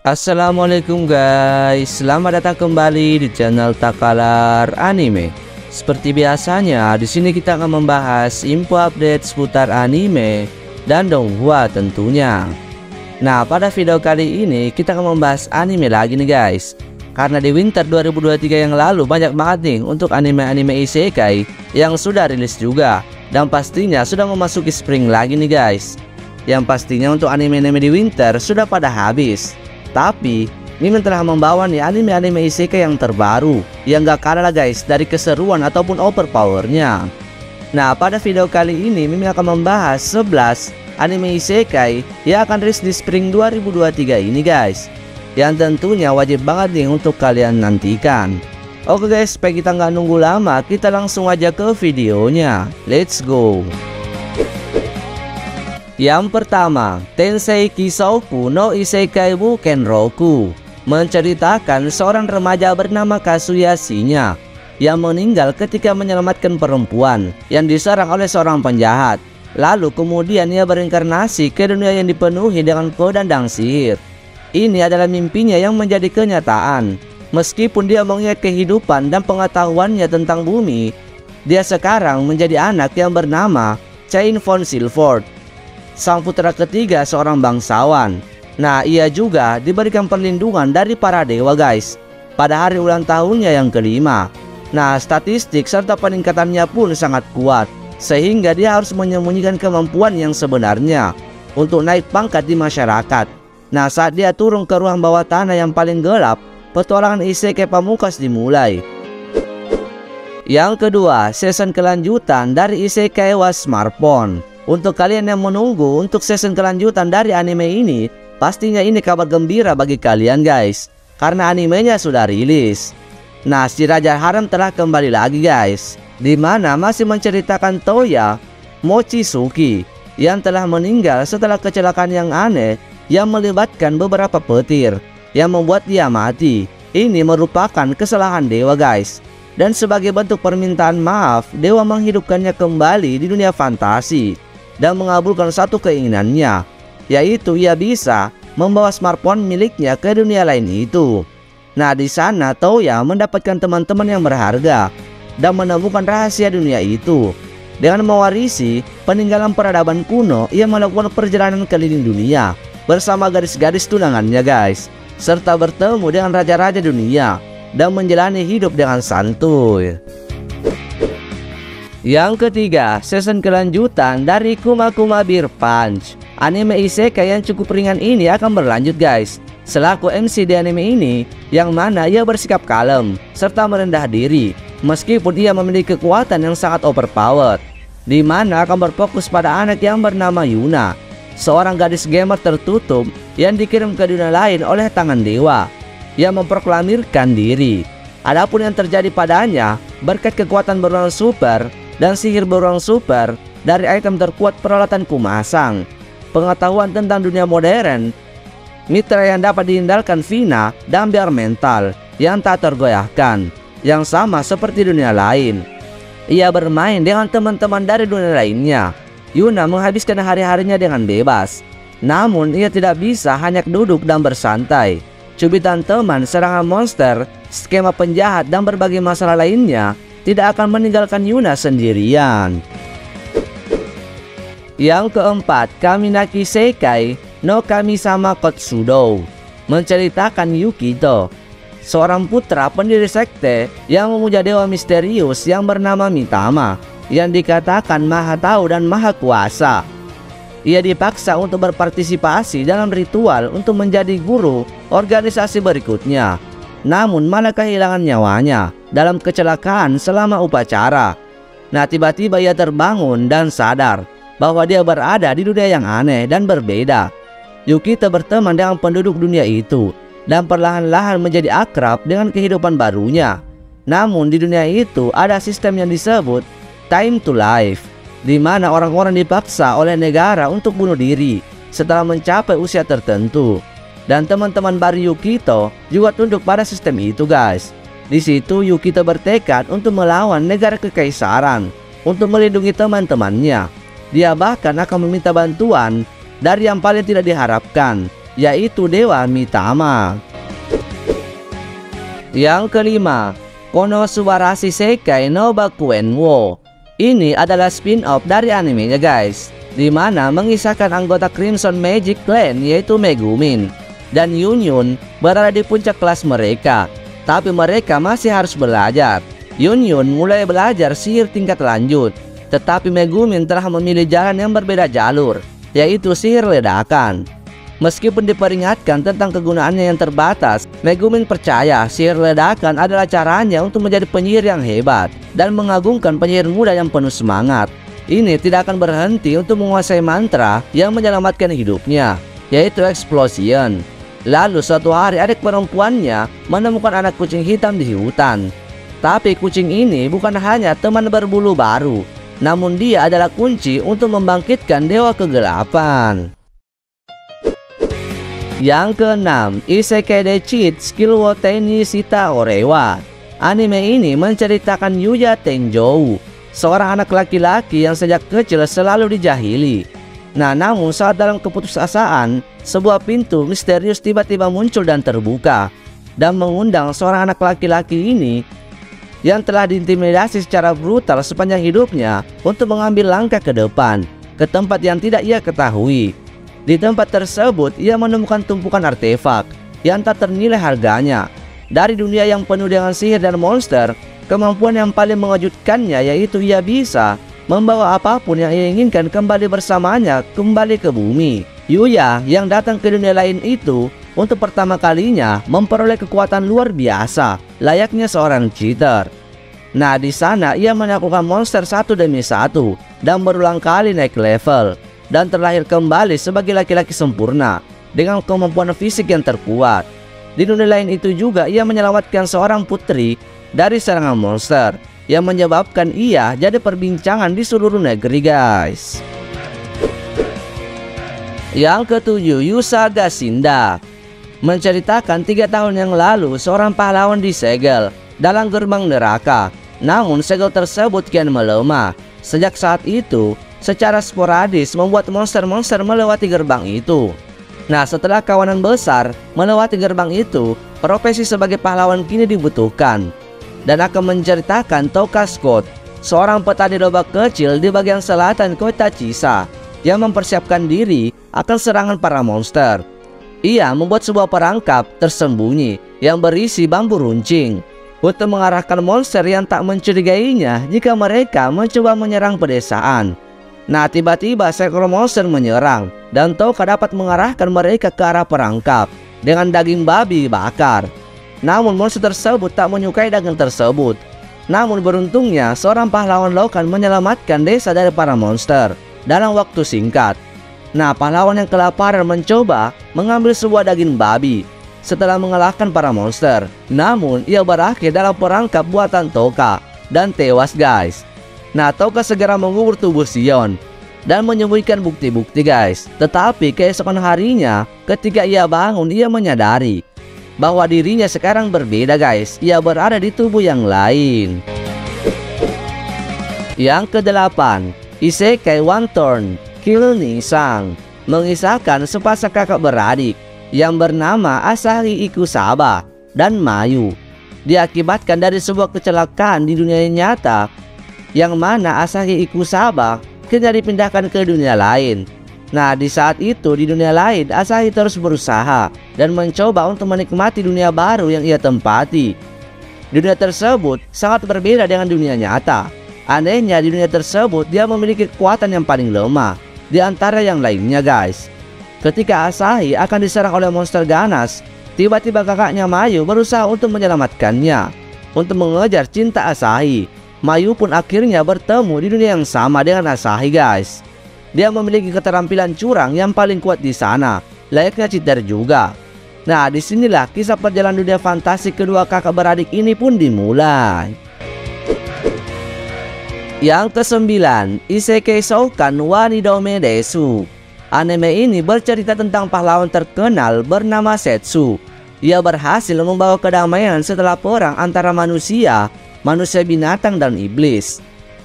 Assalamualaikum guys, selamat datang kembali di channel Takalar Anime. Seperti biasanya, di sini kita akan membahas info update seputar anime dan donghua tentunya. Nah, pada video kali ini kita akan membahas anime lagi nih guys. Karena di winter 2023 yang lalu banyak banget nih untuk anime-anime isekai yang sudah rilis juga. Dan pastinya sudah memasuki spring lagi nih guys. Yang pastinya untuk anime-anime di winter sudah pada habis. Tapi Mimin telah membawa nih anime-anime isekai yang terbaru yang gak kalah lah guys dari keseruan ataupun overpowernya. Nah, pada video kali ini Mimin akan membahas 11 anime isekai yang akan rilis di spring 2023 ini guys, yang tentunya wajib banget nih untuk kalian nantikan. Oke guys, supaya kita nggak nunggu lama, kita langsung aja ke videonya. Let's go. Yang pertama, Tensei Kisouku no Isekai Bukenroku, menceritakan seorang remaja bernama Kazuya Shinya yang meninggal ketika menyelamatkan perempuan yang diserang oleh seorang penjahat. Lalu kemudian ia berinkarnasi ke dunia yang dipenuhi dengan pedang sihir. Ini adalah mimpinya yang menjadi kenyataan. Meskipun dia mengingat kehidupan dan pengetahuannya tentang bumi, dia sekarang menjadi anak yang bernama Chain von Silford, sang putra ketiga seorang bangsawan. Nah, ia juga diberikan perlindungan dari para dewa guys pada hari ulang tahunnya yang kelima. Nah, statistik serta peningkatannya pun sangat kuat, sehingga dia harus menyembunyikan kemampuan yang sebenarnya untuk naik pangkat di masyarakat. Nah, saat dia turun ke ruang bawah tanah yang paling gelap, petualangan isekai pamungkas dimulai. Yang kedua, season kelanjutan dari Isekai wa Smartphone. Untuk kalian yang menunggu untuk season kelanjutan dari anime ini, pastinya ini kabar gembira bagi kalian guys, karena animenya sudah rilis. Nah, si Raja Harem telah kembali lagi guys, dimana masih menceritakan Toya Mochizuki yang telah meninggal setelah kecelakaan yang aneh yang melibatkan beberapa petir yang membuat dia mati. Ini merupakan kesalahan dewa guys, dan sebagai bentuk permintaan maaf, dewa menghidupkannya kembali di dunia fantasi dan mengabulkan satu keinginannya, yaitu ia bisa membawa smartphone miliknya ke dunia lain itu. Nah, di sana Toya mendapatkan teman-teman yang berharga dan menemukan rahasia dunia itu. Dengan mewarisi peninggalan peradaban kuno, ia melakukan perjalanan keliling dunia bersama gadis-gadis tunangannya guys, serta bertemu dengan raja-raja dunia dan menjalani hidup dengan santuy. Yang ketiga, season kelanjutan dari Kuma Kuma Beer Punch. Anime isekai yang cukup ringan ini akan berlanjut guys, selaku MC di anime ini, yang mana ia bersikap kalem serta merendah diri meskipun ia memiliki kekuatan yang sangat overpowered, di mana akan berfokus pada anak yang bernama Yuna, seorang gadis gamer tertutup yang dikirim ke dunia lain oleh tangan dewa yang memproklamirkan diri. Adapun yang terjadi padanya berkat kekuatan beruang super dan sihir beruang super dari item terkuat peralatan Kumasang, pengetahuan tentang dunia modern, mitra yang dapat diandalkan Vina, dan biar mental yang tak tergoyahkan, yang sama seperti dunia lain. Ia bermain dengan teman-teman dari dunia lainnya. Yuna menghabiskan hari-harinya dengan bebas, namun ia tidak bisa hanya duduk dan bersantai. Cubitan teman, serangan monster, skema penjahat, dan berbagai masalah lainnya tidak akan meninggalkan Yuna sendirian. Yang keempat, Kaminaki Sekai no Kami-sama Kotsudo, menceritakan Yukito, seorang putra pendiri sekte yang memuja dewa misterius yang bernama Mitama, yang dikatakan maha tahu dan maha kuasa. Ia dipaksa untuk berpartisipasi dalam ritual untuk menjadi guru organisasi berikutnya, namun malah kehilangan nyawanya dalam kecelakaan selama upacara. Nah, tiba-tiba ia terbangun dan sadar bahwa dia berada di dunia yang aneh dan berbeda. Yukito berteman dengan penduduk dunia itu dan perlahan-lahan menjadi akrab dengan kehidupan barunya. Namun di dunia itu ada sistem yang disebut time to life, di mana orang-orang dipaksa oleh negara untuk bunuh diri setelah mencapai usia tertentu. Dan teman-teman baru Yukito juga tunduk pada sistem itu guys. Di situ Yukito bertekad untuk melawan negara kekaisaran untuk melindungi teman-temannya. Dia bahkan akan meminta bantuan dari yang paling tidak diharapkan, yaitu Dewa Mitama. Yang kelima, Konosuba Isekai no Bakuen wo. Ini adalah spin-off dari animenya guys, di mana mengisahkan anggota Crimson Magic Clan yaitu Megumin dan Yunyun berada di puncak kelas mereka, tapi mereka masih harus belajar. Yunyun mulai belajar sihir tingkat lanjut, tetapi Megumin telah memilih jalan yang berbeda jalur, yaitu sihir ledakan. Meskipun diperingatkan tentang kegunaannya yang terbatas, Megumin percaya sihir ledakan adalah caranya untuk menjadi penyihir yang hebat dan mengagungkan penyihir muda yang penuh semangat. Ini tidak akan berhenti untuk menguasai mantra yang menyelamatkan hidupnya, yaitu Explosion. Lalu suatu hari adik perempuannya menemukan anak kucing hitam di hutan. Tapi kucing ini bukan hanya teman berbulu baru, namun dia adalah kunci untuk membangkitkan dewa kegelapan. Yang keenam, Isekai de Cheat Skill wo Tenni Shita Orewa. Anime ini menceritakan Yuya Tenjou, seorang anak laki-laki yang sejak kecil selalu dijahili. Namun saat dalam keputusasaan, sebuah pintu misterius tiba-tiba muncul dan terbuka, dan mengundang seorang anak laki-laki ini yang telah diintimidasi secara brutal sepanjang hidupnya untuk mengambil langkah ke depan, ke tempat yang tidak ia ketahui. Di tempat tersebut ia menemukan tumpukan artefak yang tak ternilai harganya. Dari dunia yang penuh dengan sihir dan monster, kemampuan yang paling mengejutkannya yaitu ia bisa membawa apapun yang ia inginkan kembali bersamanya kembali ke bumi. Yuya yang datang ke dunia lain itu untuk pertama kalinya memperoleh kekuatan luar biasa, layaknya seorang cheater. Nah, di sana ia menaklukkan monster satu demi satu dan berulang kali naik level dan terlahir kembali sebagai laki-laki sempurna dengan kemampuan fisik yang terkuat. Di dunia lain itu juga ia menyelamatkan seorang putri dari serangan monster yang menyebabkan ia jadi perbincangan di seluruh negeri guys. Yang ketujuh, Yusaga Shinda. Menceritakan 3 tahun yang lalu seorang pahlawan disegel dalam gerbang neraka. Namun segel tersebut kian melemah. Sejak saat itu, secara sporadis membuat monster-monster melewati gerbang itu. Nah, setelah kawanan besar melewati gerbang itu, profesi sebagai pahlawan kini dibutuhkan. Dan akan menceritakan Touka Scott, seorang petani domba kecil di bagian selatan kota Chisa yang mempersiapkan diri akan serangan para monster. Ia membuat sebuah perangkap tersembunyi yang berisi bambu runcing untuk mengarahkan monster yang tak mencurigainya jika mereka mencoba menyerang pedesaan. Nah, tiba-tiba seekor monster menyerang dan Touka dapat mengarahkan mereka ke arah perangkap dengan daging babi bakar. Namun monster tersebut tak menyukai daging tersebut. Namun beruntungnya seorang pahlawan lokal menyelamatkan desa dari para monster dalam waktu singkat. Nah, pahlawan yang kelaparan mencoba mengambil sebuah daging babi setelah mengalahkan para monster. Namun ia berakhir dalam perangkap buatan Touka dan tewas guys. Nah, Touka segera mengubur tubuh Sion dan menyembunyikan bukti-bukti guys. Tetapi keesokan harinya ketika ia bangun, ia menyadari bahwa dirinya sekarang berbeda guys. Ia berada di tubuh yang lain. Yang kedelapan, Isekai One Turn Kill Nisang. Mengisahkan sepasang kakak beradik yang bernama Asahi Ikusaba dan Mayu. Diakibatkan dari sebuah kecelakaan di dunia nyata, yang mana Asahi Ikusaba kena dipindahkan ke dunia lain. Nah, di saat itu di dunia lain Asahi terus berusaha dan mencoba untuk menikmati dunia baru yang ia tempati. Dunia tersebut sangat berbeda dengan dunia nyata. Anehnya di dunia tersebut dia memiliki kekuatan yang paling lemah di antara yang lainnya guys. Ketika Asahi akan diserang oleh monster ganas, tiba-tiba kakaknya Mayu berusaha untuk menyelamatkannya. Untuk mengejar cinta Asahi, Mayu pun akhirnya bertemu di dunia yang sama dengan Asahi guys. Dia memiliki keterampilan curang yang paling kuat di sana, layaknya cheater juga. Nah, disinilah kisah perjalanan dunia fantasi kedua kakak beradik ini pun dimulai. Yang kesembilan, Isekai Shoukan wa Nidome Desu. Anime ini bercerita tentang pahlawan terkenal bernama Setsu. Ia berhasil membawa kedamaian setelah perang antara manusia binatang dan iblis.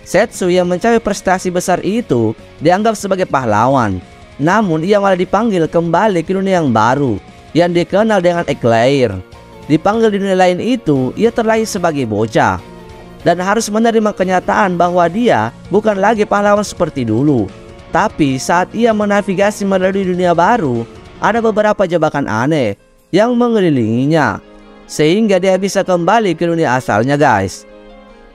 Setsu yang mencapai prestasi besar itu dianggap sebagai pahlawan. Namun ia malah dipanggil kembali ke dunia yang baru yang dikenal dengan Eclair. Dipanggil di dunia lain itu, ia terlahir sebagai bocah dan harus menerima kenyataan bahwa dia bukan lagi pahlawan seperti dulu. Tapi saat ia menavigasi melalui dunia baru, ada beberapa jebakan aneh yang mengelilinginya, sehingga dia bisa kembali ke dunia asalnya guys.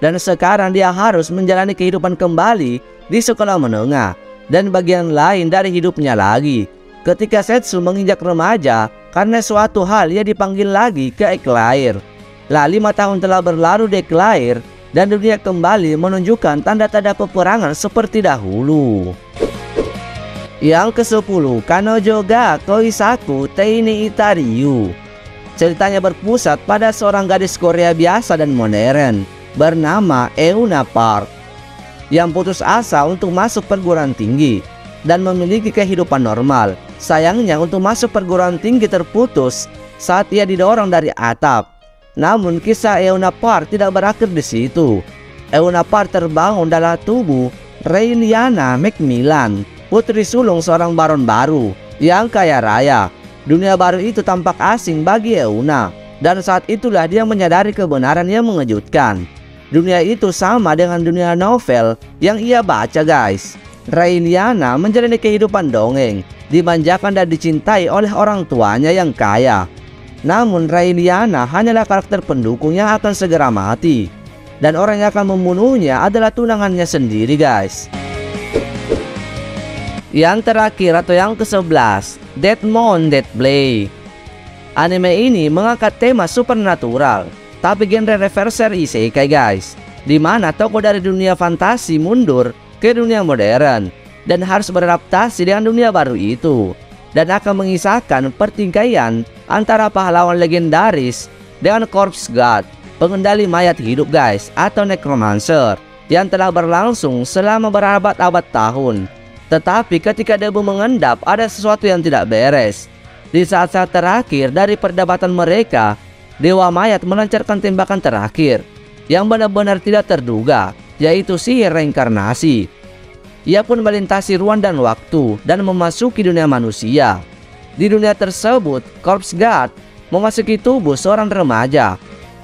Dan sekarang dia harus menjalani kehidupan kembali di sekolah menengah dan bagian lain dari hidupnya lagi. Ketika Setsu menginjak remaja, karena suatu hal ia dipanggil lagi ke Eclair. Lah 5 tahun telah berlalu di Eclair dan dunia kembali menunjukkan tanda-tanda peperangan seperti dahulu. Yang ke-10, Kanojo ga Koisaku Teini Itariyu. Ceritanya berpusat pada seorang gadis Korea biasa dan modern bernama Euna Park yang putus asa untuk masuk perguruan tinggi dan memiliki kehidupan normal. Sayangnya untuk masuk perguruan tinggi terputus saat ia didorong dari atap. Namun kisah Euna Park tidak berakhir di situ. Euna Park terbangun dalam tubuh Raeliana Macmillan, putri sulung seorang baron baru yang kaya raya. Dunia baru itu tampak asing bagi Euna, dan saat itulah dia menyadari kebenaran yang mengejutkan. Dunia itu sama dengan dunia novel yang ia baca guys. Raeliana menjalani kehidupan dongeng, dimanjakan dan dicintai oleh orang tuanya yang kaya. Namun Raeliana hanyalah karakter pendukung yang akan segera mati, dan orang yang akan membunuhnya adalah tunangannya sendiri guys. Yang terakhir atau yang ke-11, Deathmon Death Blade. Anime ini mengangkat tema supernatural, tapi genre reverser isekai guys, dimana tokoh dari dunia fantasi mundur ke dunia modern dan harus beradaptasi dengan dunia baru itu, dan akan mengisahkan pertikaian antara pahlawan legendaris dengan corpse god, pengendali mayat hidup guys, atau necromancer, yang telah berlangsung selama berabad-abad tahun. Tetapi ketika debu mengendap, ada sesuatu yang tidak beres. Di saat-saat terakhir dari perdebatan mereka, Dewa Mayat melancarkan tembakan terakhir yang benar-benar tidak terduga, yaitu sihir reinkarnasi. Ia pun melintasi ruang dan waktu dan memasuki dunia manusia. Di dunia tersebut, corpse god memasuki tubuh seorang remaja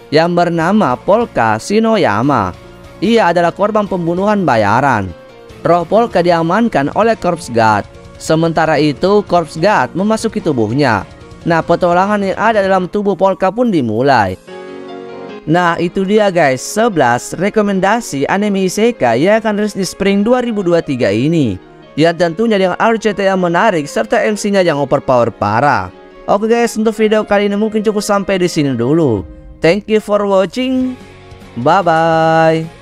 yang bernama Polka Shinoyama. Ia adalah korban pembunuhan bayaran. Roh Polka diamankan oleh corpse god. Sementara itu, corpse god memasuki tubuhnya. Nah, petualangan yang ada dalam tubuh Polka pun dimulai. Nah, itu dia guys, 11 rekomendasi anime isekai yang akan rilis di spring 2023 ini, yang tentunya dengan alur cerita yang menarik serta MC-nya yang overpower parah. Oke guys, untuk video kali ini mungkin cukup sampai di sini dulu. Thank you for watching. Bye bye.